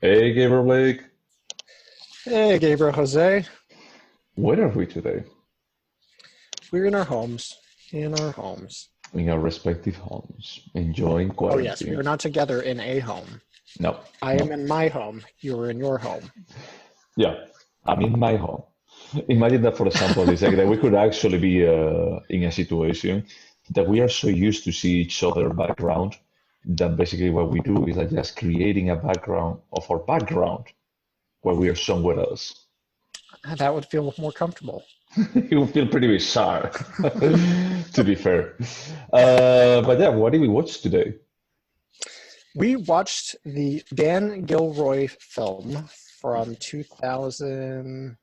Hey, Gabriel Blake. Hey, Gabriel Jose. Where are we today? We're in our homes. In our homes. In our respective homes, enjoying Oh, yes, we quarantine. are not together in a home. No, I am no. in my home. You are in your home. Yeah, I'm in my home. Imagine that, for example, it's like that we could actually be in a situation that we are so used to see each other background that basically what we do is like just creating a background of our background where we are somewhere else. That would feel more comfortable. It would feel pretty bizarre, to be fair. But yeah, what did we watch today? We watched the Dan Gilroy film from 2019,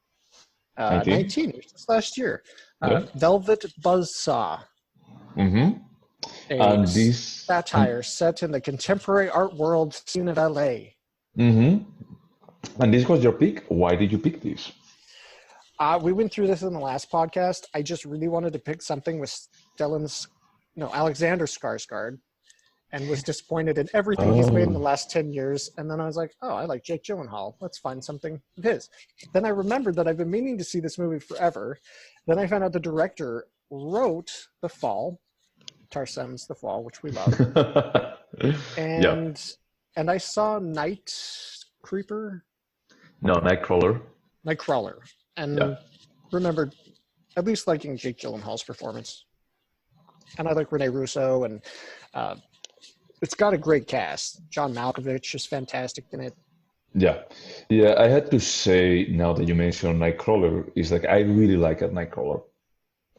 19? which was last year. Yeah. Velvet Buzzsaw, Mm-hmm. a And this, satire set in the contemporary art world scene of LA. mm-hmm. And this was your pick. Why did you pick this? We went through this in the last podcast. I just really wanted to pick something with Alexander Skarsgård, and was disappointed in everything he's made in the Oh, last 10 years. And then I was like, oh, I like Jake Gyllenhaal. Let's find something of his. Then I remembered that I've been meaning to see this movie forever. Then I found out the director wrote The Fall, Tarsem's The Fall, which we love. yeah. And and I saw Night Creeper, No, Nightcrawler. Nightcrawler, Yeah. and remembered at least liking Jake Gyllenhaal's performance. And I like Rene Russo, and uh, it's got a great cast. John Malkovich is fantastic in it. Yeah. Yeah. I had to say, now that you mentioned Nightcrawler, is like I really like a Nightcrawler.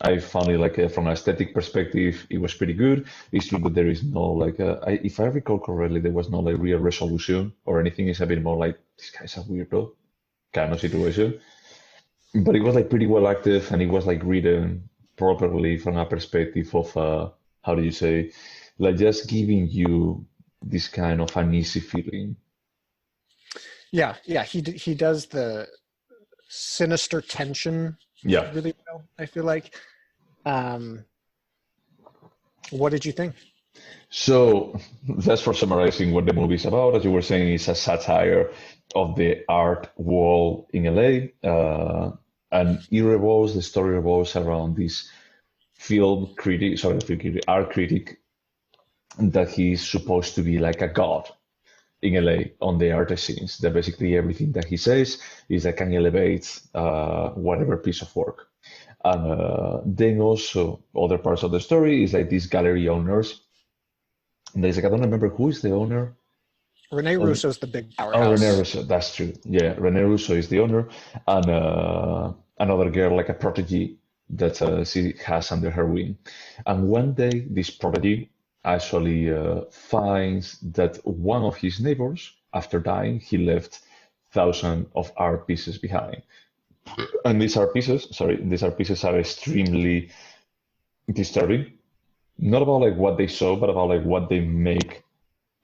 I found it like from an aesthetic perspective, it was pretty good. It's true that there is no like, if I recall correctly, there was no like real resolution or anything. It's a bit more like this guy's a weirdo kind of situation. But it was like pretty well acted and it was like written properly from a perspective of how do you say, like just giving you this kind of uneasy feeling. Yeah. He does the sinister tension Yeah. really well. I feel like. Um, what did you think? So that's for summarizing what the movie is about. As you were saying, it's a satire of the art world in LA, and the story revolves around this art critic, that he's supposed to be like a god in LA on the art scenes. That basically everything that he says is that can elevate whatever piece of work. And then also other parts of the story is like these gallery owners. And there's like I don't remember who is the owner. Rene of- Russo's the big Oh, Rene powerhouse. Russo. That's true. Yeah, Rene Russo is the owner, and another girl like a protege that she has under her wing. And one day, this protege actually finds that one of his neighbors, after dying, he left thousands of art pieces behind. And these art pieces are extremely disturbing. Not about like what they saw, but about like what they make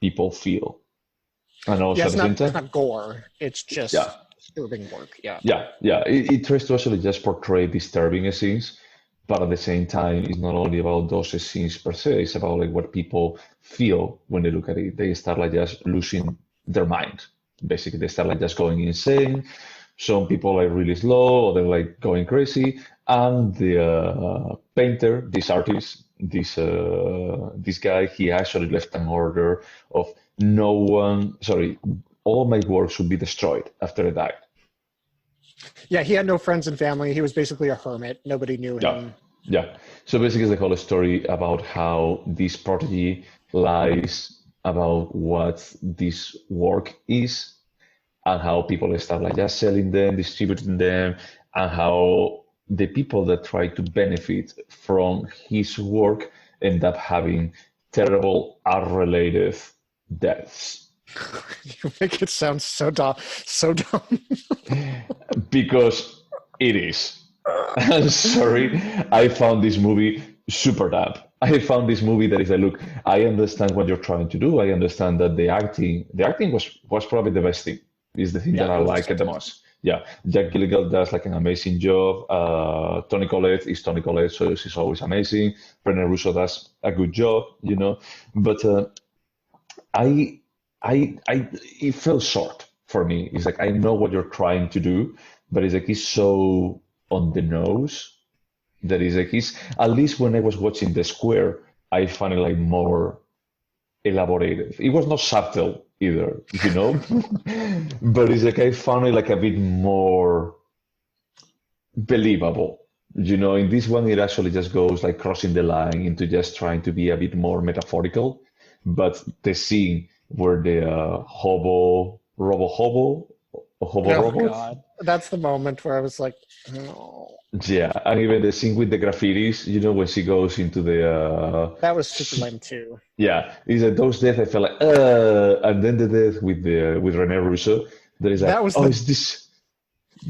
people feel. And Yeah, also at the same it's time, not gore. It's yeah, just disturbing work. Yeah. yeah. It tries to actually just portray disturbing scenes, but at the same time, it's not only about those scenes per se. It's about like what people feel when they look at it. They start like just losing their mind. Basically, they start like just going insane. Some people are really slow, or they're like going crazy. And the painter, this artist, this guy, he actually left an order of no one. Sorry, all my work should be destroyed after I die. Yeah, he had no friends and family. He was basically a hermit. Nobody knew Yeah, him. yeah. So basically, it's the whole story about how this prodigy lies about what this work is, and how people start like just selling them, distributing them, and how the people that try to benefit from his work end up having terrible art-related deaths. You make it sound so dumb. So dumb. Because it is. I'm sorry, I found this movie super dumb. I found this movie that is like, look, I understand what you're trying to do. I understand that the acting was probably the best thing. Is the thing Yeah, that I it was like the fantastic. most. Yeah, Jack Gilligan does like an amazing job. Tony Collette is Tony Collette, so she's always amazing. Brennan Russo does a good job. But I, it fell short for me. It's like I know what you're trying to do, but it's like it's so on the nose that is like it's at least when I was watching The Square, I found it like more elaborated. It was not subtle either, but it's like I found it like a bit more believable. In this one, it actually just goes like crossing the line into just trying to be a bit more metaphorical. But the scene where the hobo Oh robot, God, that's the moment where I was like, no, yeah, and even the scene with the graffitis, when she goes into the, that was super lame too. yeah, is that those deaths I felt like, and then the death with Rene Russo, that is like, That was oh, the is this,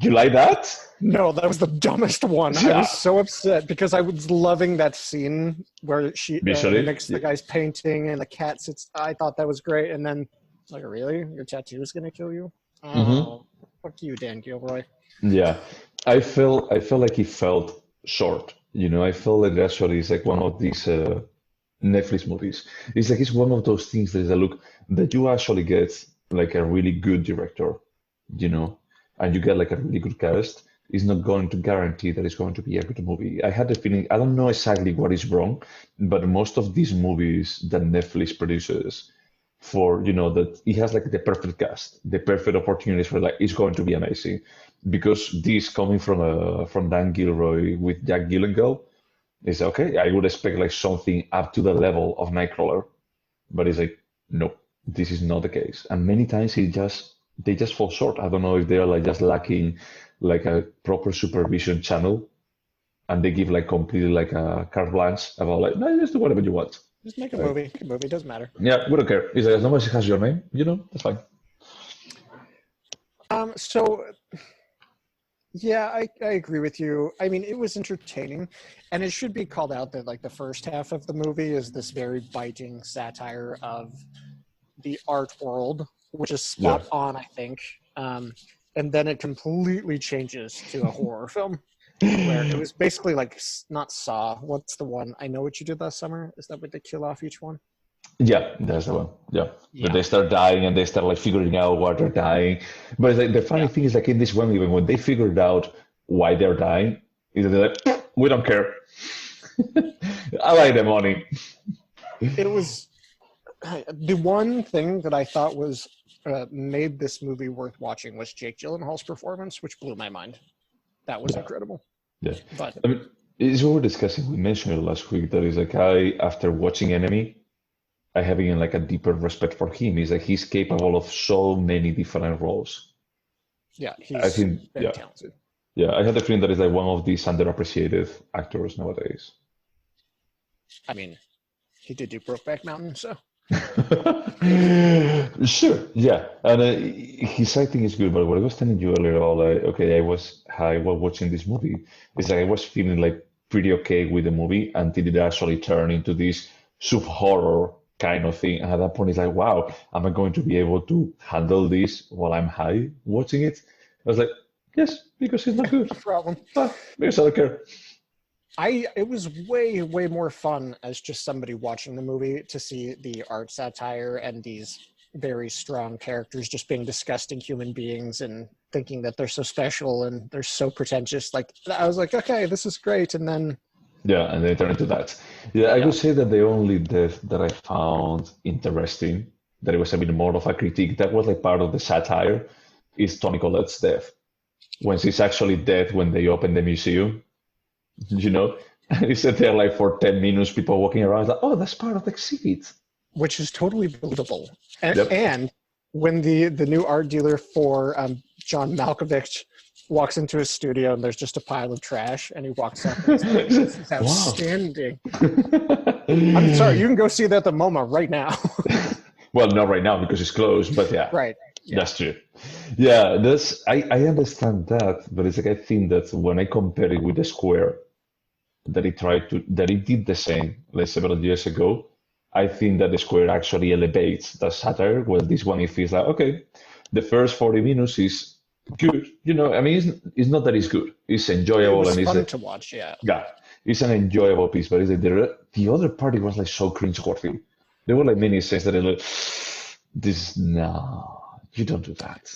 you like that? No, that was the dumbest one. I Yeah, was so upset because I was loving that scene where she visually, mimics the guy's painting and the cat sits. I thought that was great, and then like, really, your tattoo is gonna kill you? yeah. Oh, fuck you, Dan Gilroy. Yeah, I felt like he felt short. I felt like actually it's like one of these Netflix movies. It's like it's one of those things that is a look that you actually get like a really good director, you know, and you get like a really good cast. Is not going to guarantee that it's going to be a good movie. I had the feeling I don't know exactly what is wrong, but most of these movies that Netflix produces for that he has like the perfect cast, the perfect opportunities for like it's going to be amazing. Because this coming from Dan Gilroy with Jack Gyllenhaal is okay. I would expect like something up to the level of Nightcrawler, but it's like no, this is not the case. And many times they just fall short. I don't know if they are like just lacking like a proper supervision channel, and they give like completely like a carte blanche about like no, just do whatever you want. Just make a Like, movie. A movie doesn't matter. yeah, we don't care. It's like, as long as it has your name, that's fine. So yeah, I agree with you. I mean, it was entertaining, and it should be called out that like the first half of the movie is this very biting satire of the art world, which is Yeah. spot on, I think. And then it completely changes to a horror film where it was basically like not Saw. What's the one? I Know What You Did Last Summer. Is that where they kill off each one? Yeah, that's the one. Yeah. But Yeah, they start dying and they start like figuring out why they're dying. But like, the funny yeah. thing is like in this one, even when they figured out why they're dying, is that they're like, we don't care. I like the money. It was the one thing that I thought was made this movie worth watching was Jake Gyllenhaal's performance, which blew my mind. That was Yeah, incredible. yeah. But I mean, it's what we were discussing. We mentioned it last week that is like after watching Enemy, I have even like a deeper respect for him. He's like he's capable of so many different roles. yeah, I he's think, very yeah, talented. yeah. I have the feeling that is like one of these underappreciated actors nowadays. I mean, he did do Brokeback Mountain, so Sure, yeah, and his acting is good. But what I was telling you earlier, all like, okay, I was high while watching this movie. It's like I was feeling like pretty okay with the movie until it actually turned into this sub horror kind of thing. And at that point, it's like, wow, am I going to be able to handle this while I'm high watching it? I was like, yes, because it's not good. no problem. Because I don't care. It was way more fun as just somebody watching the movie to see the art satire and these very strong characters just being disgusting human beings and thinking that they're so special and they're so pretentious. Like I was like, okay, this is great, and then Yeah, and then turn into that. Yeah, I yeah, would say that the only death that I found interesting, that it was a bit more of a critique, that was like part of the satire, is Toni Collette's death. When she's actually dead when they open the museum, you know? And you sit there like for 10 minutes, people walking around, like, oh, that's part of the exhibit. which is totally believable. Yep. And when the new art dealer for John Malkovich walks into his studio and there's just a pile of trash, and he walks up and he's like, "This is Wow. outstanding." I'm sorry, you can go see that at the MoMA right now. Well, not right now because it's closed, but yeah, Right. Yeah. that's true. Yeah, I understand that, but it's like I think that when I compare it with the Square, that it did the same like several years ago. I think that the Square actually elevates the satire. Well, this one it feels like okay, the first 40 minutes is good. I mean, it's not that it's good. It's It enjoyable was and fun to watch, yeah. yeah, it's an enjoyable piece. But it's like the other part it was like so cringeworthy. There were like many scenes that are like this. No, you don't do that.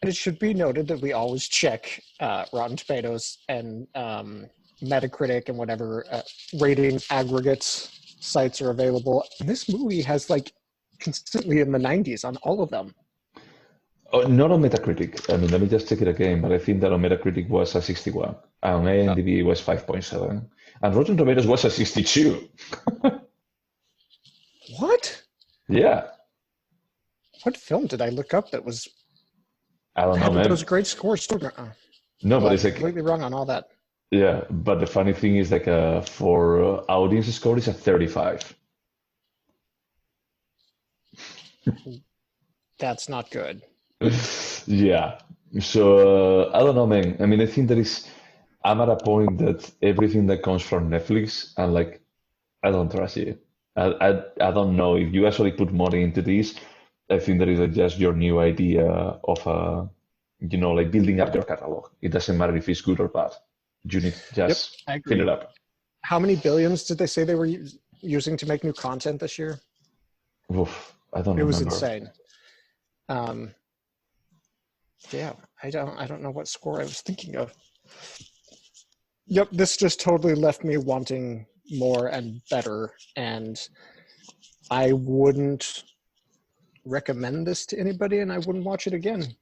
it should be noted that we always check Rotten Tomatoes and Metacritic and whatever ratings aggregates sites are available. And this movie has like consistently in the 90s on all of them. Oh, not on Metacritic. I mean, let me just check it again, but I think that on Metacritic was a 61. And on IMDb it was 5.7. And Rotten Tomatoes was a 62. What? Yeah. What film did I look up that was I don't know, had man. those great scores? No, but I'm it's like, completely wrong on all that. yeah, but the funny thing is like for audience score is a 35. That's not good. Yeah. So I don't know, man. I mean, I think I'm at a point that everything that comes from Netflix, and like, I don't trust it. I don't know if you actually put money into this. I think that is just your new idea of like building up your catalog. It doesn't matter if it's good or bad. You need to Yep, just I fill agree. it up. How many billions did they say they were using to make new content this year? Oof, I don't It was remember. insane. Yeah, I don't know what score I was thinking of. Yep, this just totally left me wanting more and better, and I wouldn't recommend this to anybody, and I wouldn't watch it again.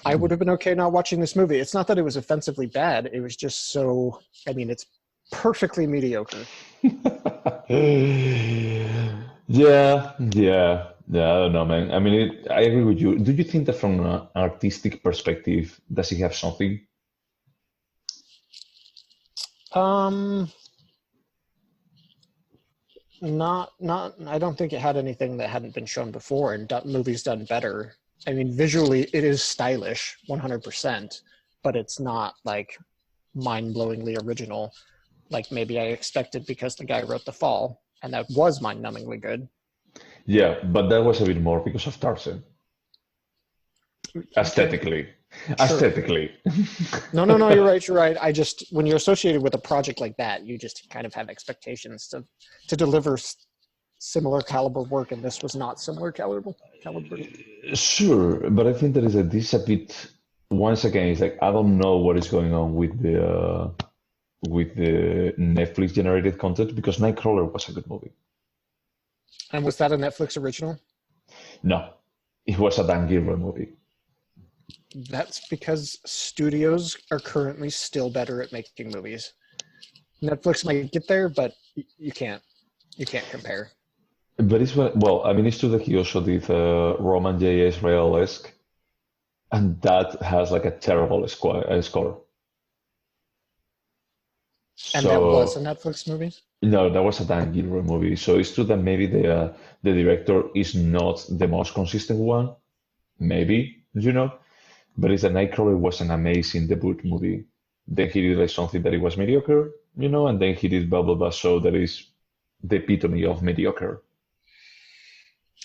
I would have been okay not watching this movie. It's not that it was offensively bad. It was just so, I mean, it's perfectly mediocre. Yeah, yeah, yeah. I don't know, man. I mean, I agree with you. Do you think that from an artistic perspective, does he have something? Um, not, I don't think it had anything that hadn't been shown before, and movies done better. I mean, visually, it is stylish, 100%, but it's not like mind-blowingly original, like maybe I expected because the guy wrote The Fall, and that was mind-numbingly good. Yeah, but that was a bit more because of Tarzan. Aesthetically. Sure. Aesthetically. No, you're right. I just, when you're associated with a project like that, you just kind of have expectations to deliver similar caliber work, and this was not similar caliber. Sure, but I think that this a bit, once again, it's like I don't know what is going on with the Netflix generated content because Nightcrawler was a good movie. And was that a Netflix original? No, it was a Dan Gilroy movie. That's because studios are currently still better at making movies. Netflix might get there, but you can't compare. But I mean, it's true that he also did Roman J. Israel-esque, and that has like a terrible score. And that was So a Netflix movie? no, that was a Dan Gilroy movie. So it's true that maybe the director is not the most consistent one, maybe, but it's that Nightcrawler was an amazing debut movie. Then he did like something that it was mediocre, and then he did blah blah blah. So that is the epitome of mediocre.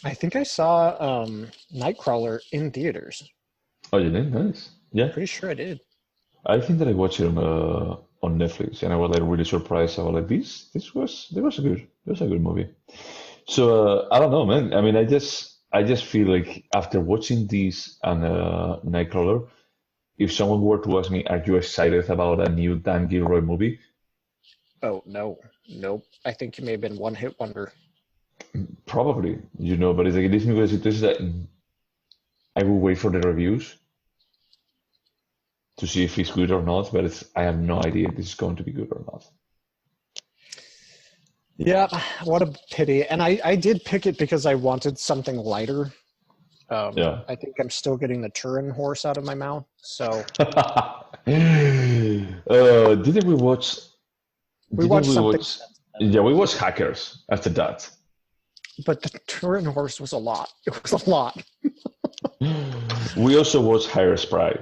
I think I saw Nightcrawler in theaters. Oh, you did? Nice. Yeah. Pretty sure I did. I think that I watched it on Netflix, and I was like really surprised. I was like, this was a good movie. So I don't know, man. I mean, I just feel like after watching this and Nightcrawler, if someone were to ask me, "Are you excited about a new Dan Gilroy movie?" Oh, nope. I think you may have been one hit wonder. Probably, but it's like this new situation that I will wait for the reviews to see if it's good or not, but I have no idea if this is going to be good or not. Yeah, what a pity. And I did pick it because I wanted something lighter. Yeah. I think I'm still getting the Turin horse out of my mouth. So didn't we watch? we watched something. Yeah, we watched Hackers after that. But the Turin horse was a lot. It was a lot. We also watched Higher Spry.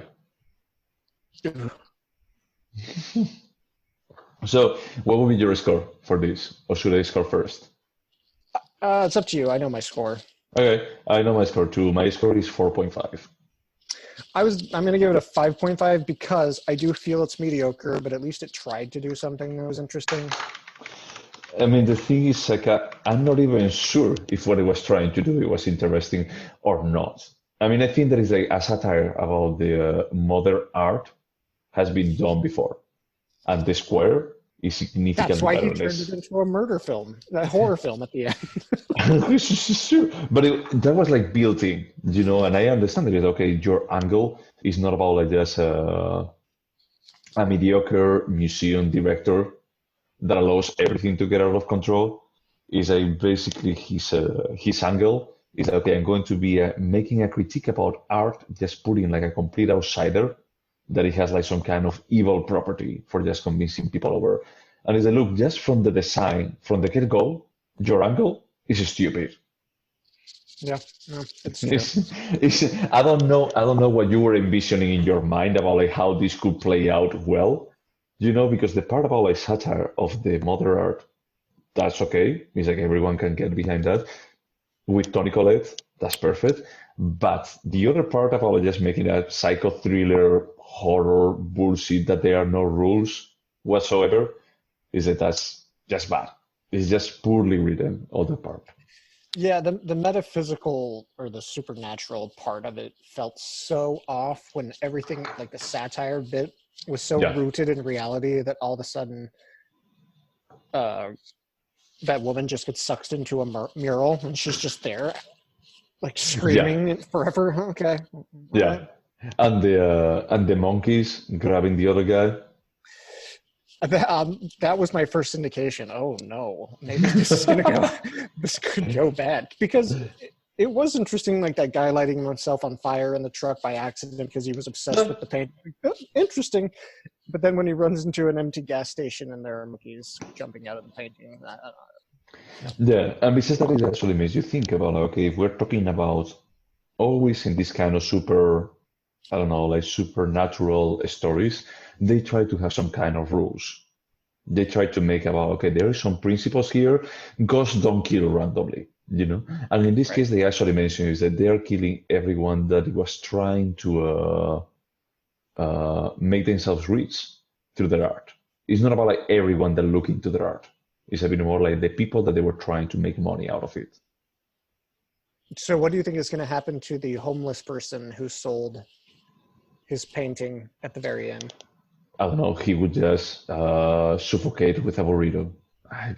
So, what will be your score for this? Or should I score first? It's up to you. I know my score. Okay, I know my score too. My score is 4.5. I'm going to give it a 5.5 because I do feel it's mediocre, but at least it tried to do something that was interesting. I mean, the thing is, like, I'm not even sure if what it was trying to do it was interesting or not. I mean, I think there is like a satire about the modern art has been done before, and the Square is That's significantly why better he than turned it this. into a murder film, a horror film at the end. Sure. But that was like built in, and I understand it is okay. Your angle is not about like just a mediocre museum director that allows everything to get out of control. Is a basically his angle is like, okay, I'm going to be making a critique about art, just putting like a complete outsider that it has like some kind of evil property for just convincing people over. And it's a look just from the design, from the get-go, your angle is stupid. Yeah, no, it's true. It's, I don't know what you were envisioning in your mind about like how this could play out well, because the part about like satire of the mother art, that's okay. It's like everyone can get behind that. With Tony Collette, that's perfect. But the other part about like just making a psycho thriller horror bullshit that there are no rules whatsoever is that that's just bad. It's just poorly written, other part. Yeah, the metaphysical or the supernatural part of it felt so off when everything, like the satire bit, was so Yeah. rooted in reality that all of a sudden uh, that woman just gets sucked into a mural and she's just there, like Yeah. screaming forever. Okay, all right. Yeah. And the monkeys grabbing the other guy. That was my first indication. Oh no, maybe this is gonna go. This could go bad because it was interesting, like that guy lighting himself on fire in the truck by accident because he was obsessed with the paint. Interesting, but then when he runs into an empty gas station and there are monkeys jumping out of the painting, Yeah, and besides that, it actually makes you think about, okay, if we're talking about always in this kind of super, I don't know, like supernatural stories, they try to have some kind of rules. They try to make about, okay, there are some principles here. Ghosts don't kill randomly. And in this right. case, they actually mention is that they are killing everyone that was trying to make themselves rich through their art. It's not about like everyone that look into their art. It's a bit more like the people that they were trying to make money out of it. So, what do you think is going to happen to the homeless person who sold his painting at the very end? I don't know. He would just suffocate with a burrito. I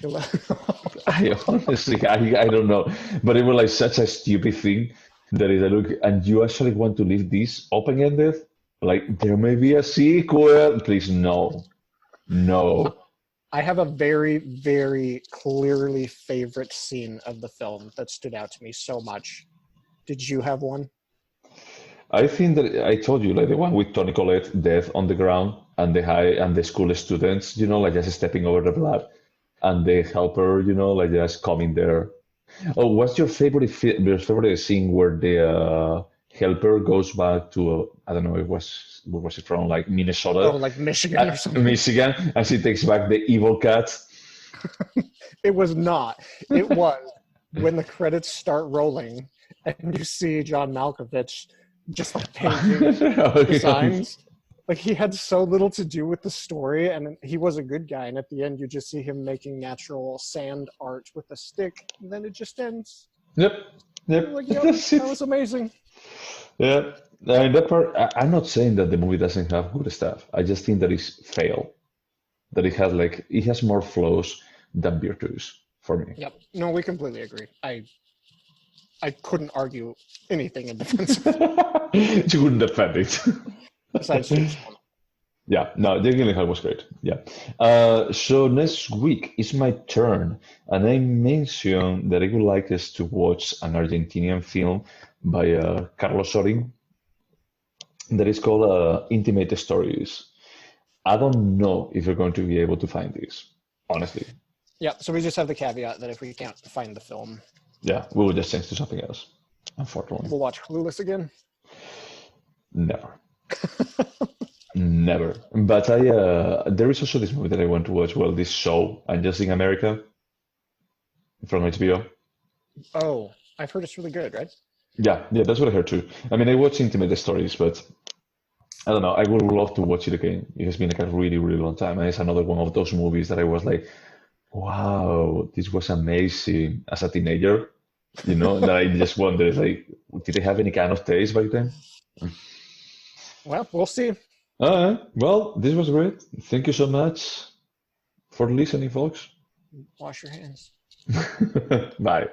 honestly, I don't know. But it was like such a stupid thing that is a look, and you actually want to leave this open-ended? Like there may be a sequel. Please, no, no. I have a very, very clearly favorite scene of the film that stood out to me so much. Did you have one? I think that I told you like the one with Tony Collette death on the ground and the high and the school students, like just stepping over the blood and the helper, like just coming there. Oh, what's your favorite scene where the helper goes back to I don't know, it was where was it from, like Oh, Minnesota, like Michigan or something? Michigan, and she takes back the evil cat. It was not. It was when the credits start rolling and you see John Malkovich just like painting designs. Like he had so little to do with the story, and he was a good guy. And at the end, you just see him making natural sand art with a stick, and then it just ends. Yep, You're yep, like, yep, that's it. that was amazing. Yeah, I mean, that part. I'm not saying that the movie doesn't have good stuff. I just think that it's fail. That it has more flaws than virtues for me. Yep. No, we completely agree. I couldn't argue anything in defense of it You wouldn't defend it. besides James Bond. Yeah, no, Jake Gyllenhaal was great. Yeah. So next week is my turn, and I mentioned that I would like us to watch an Argentinian film by Carlos Sorin that is called Intimate Stories. I don't know if you're going to be able to find this, honestly. Yeah, so we just have the caveat that if we can't find the film, Yeah, we will just change to something else, unfortunately. we'll watch Clueless again. Never. Never. But there is also this movie that I want to watch. Well, this show, I'm Just in America from HBO. Oh, I've heard it's really good, right? Yeah, yeah, that's what I heard too. I mean, I watch Intimate Stories, but I don't know. I would love to watch it again. It has been like a really, really long time. And it's another one of those movies that I was like, wow, this was amazing as a teenager. That I just wonder, like, did they have any kind of taste back then? Well, we'll see. All right. Well, this was great. Thank you so much for listening, folks. Wash your hands. Bye.